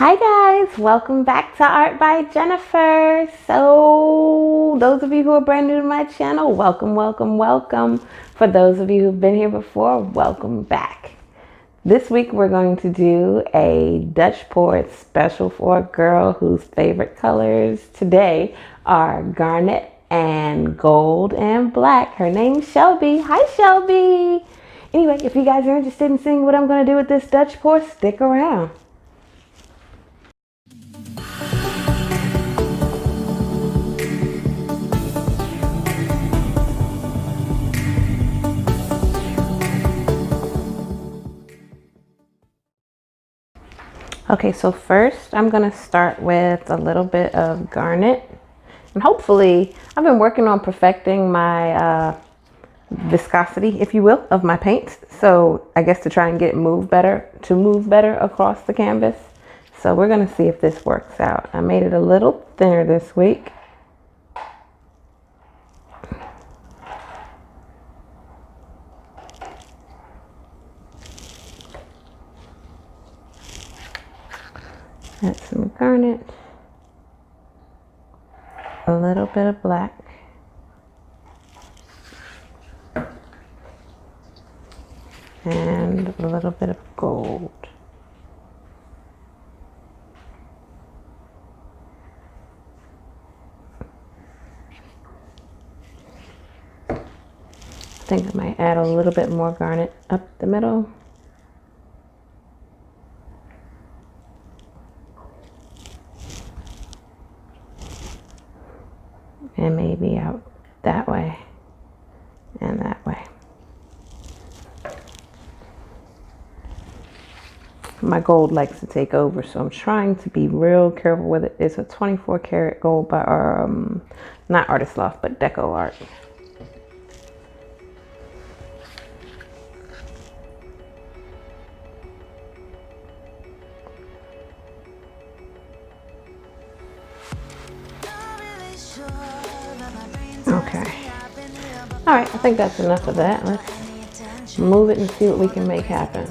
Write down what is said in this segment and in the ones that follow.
Hi guys, welcome back to Art by Jennifer. So those of you who are brand new to my channel, welcome, welcome, welcome. For those of you who've been here before, welcome back. This week we're going to do a Dutch pour special for a girl whose favorite colors today are garnet and gold and black. Her name's Shelby. Hi Shelby. Anyway, if you guys are interested in seeing what I'm going to do with this Dutch pour, stick around. Okay, so first I'm gonna start with a little bit of garnet, and hopefully I've been working on perfecting my viscosity, if you will, of my paints. So I guess to try and get it move better across the canvas. So we're gonna see if this works out. I made it a little thinner this week. Add some garnet, a little bit of black, and a little bit of gold. I think I might add a little bit more garnet up the middle. And maybe out that way and that way. My gold likes to take over, so I'm trying to be real careful with it. It's a 24 karat gold by not Artist Loft, but Deco Art. Okay. All right, I think that's enough of that. Let's move it and see what we can make happen.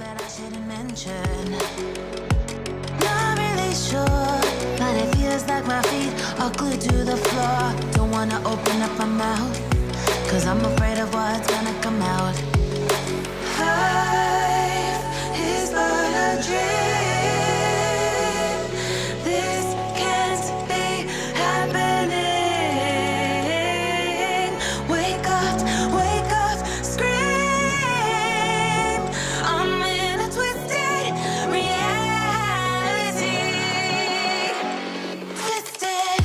Not really sure, but it feels like my feet are glued to the floor. Don't wanna open up my mouth, cause I'm afraid of what's gonna come out. Life is but a dream. This can't be happening. Wake up, scream. I'm in a twisted reality. Twisted.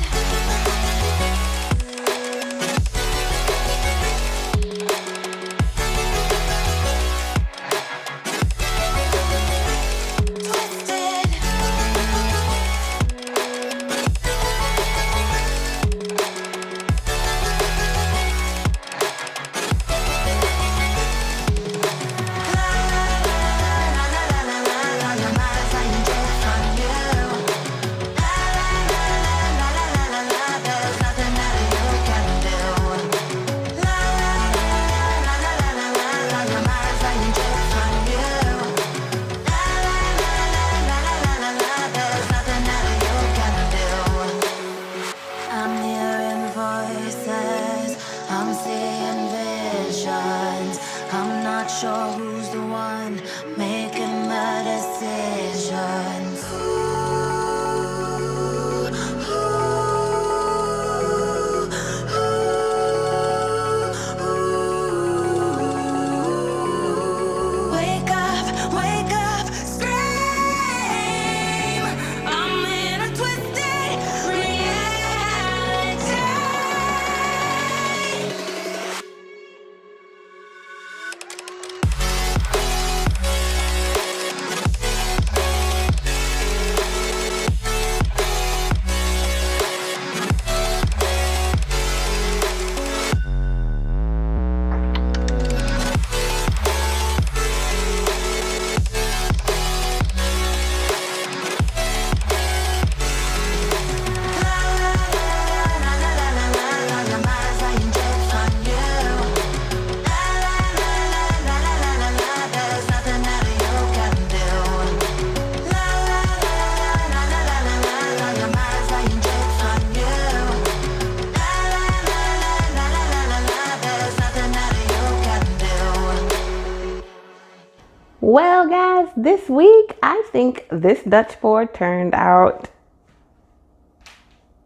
guys, this week, I think this Dutch board turned out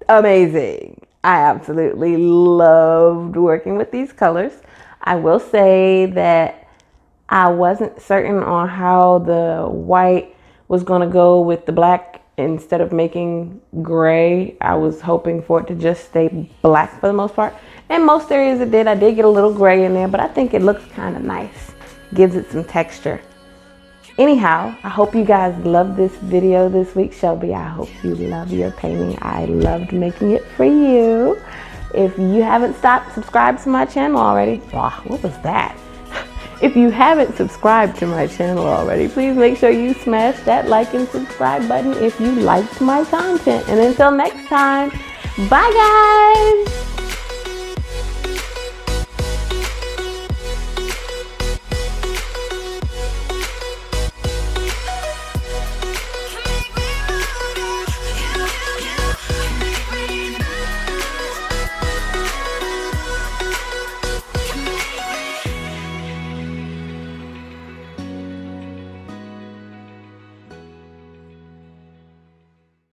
amazing. I absolutely loved working with these colors. I will say that I wasn't certain on how the white was going to go with the black. Instead of making gray, I was hoping for it to just stay black for the most part. In most areas it did. I did get a little gray in there, but I think it looks kind of nice. Gives it some texture. Anyhow, I hope you guys loved this video this week. Shelby, I hope you love your painting. I loved making it for you. If you haven't subscribed to my channel already, oh, what was that? If you haven't subscribed to my channel already, please make sure you smash that like and subscribe button if you liked my content. And until next time, bye guys!